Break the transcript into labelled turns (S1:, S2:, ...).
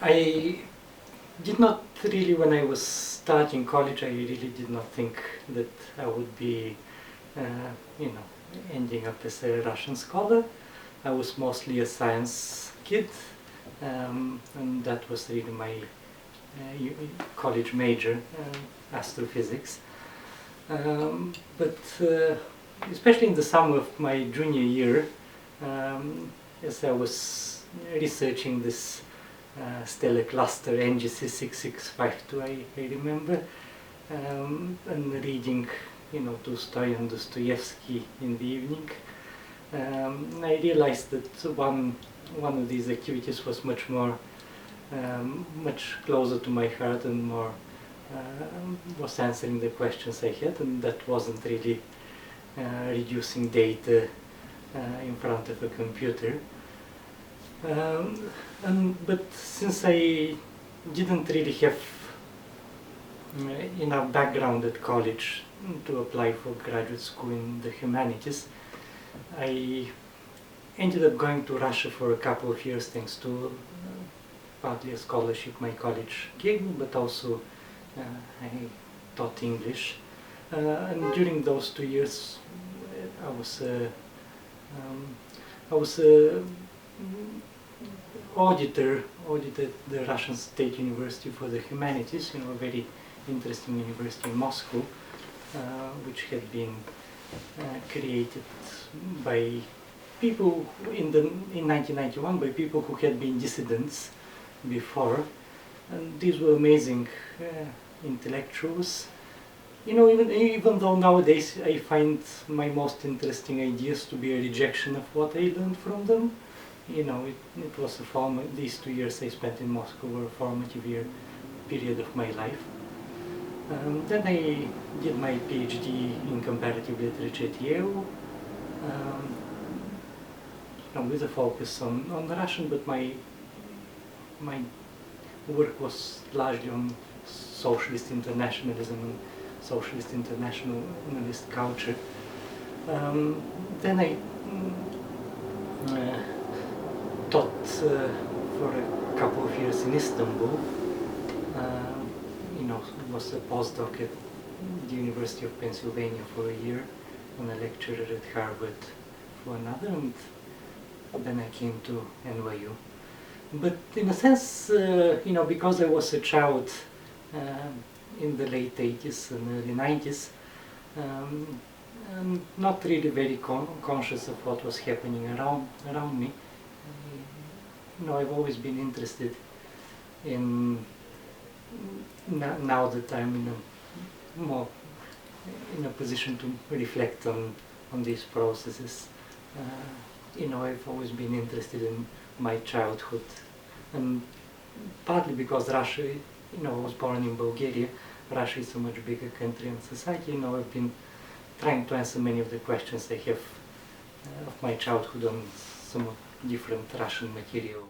S1: I did not really, when I was starting college, I really did not think that I would be, ending up as a Russian scholar. I was mostly a science kid, and that was really my college major, astrophysics. But especially in the summer of my junior year, as I was researching this stellar cluster NGC 6652, I remember, and reading, Tolstoy and Dostoevsky in the evening, I realized that one of these activities was much closer to my heart and more was answering the questions I had, and that wasn't really reducing data in front of a computer. But since I didn't really have enough background at college to apply for graduate school in the humanities, I ended up going to Russia for a couple of years thanks to partly a scholarship my college gave me, but also I taught English. And during those 2 years I was audited the Russian State University for the Humanities, a very interesting university in Moscow, which had been created by people in 1991 by people who had been dissidents before, and these were amazing intellectuals. Even though nowadays I find my most interesting ideas to be a rejection of what I learned from them, it was these 2 years I spent in Moscow were a formative period of my life. Then I did my PhD in comparative literature at Yale, with a focus on Russian, but my work was largely on socialist internationalism and socialist internationalist culture. Then I taught for a couple of years in Istanbul. Was a postdoc at the University of Pennsylvania for a year and a lecturer at Harvard for another, and then I came to NYU. But in a sense, because I was a child in the late 80s and early 90s, and not really very conscious of what was happening around me, I've always been interested in, now that I'm in a position to reflect on these processes, I've always been interested in my childhood, and partly because Russia, I was born in Bulgaria. Russia is a much bigger country and society. I've been trying to answer many of the questions I have of my childhood on somewhat different Russian material.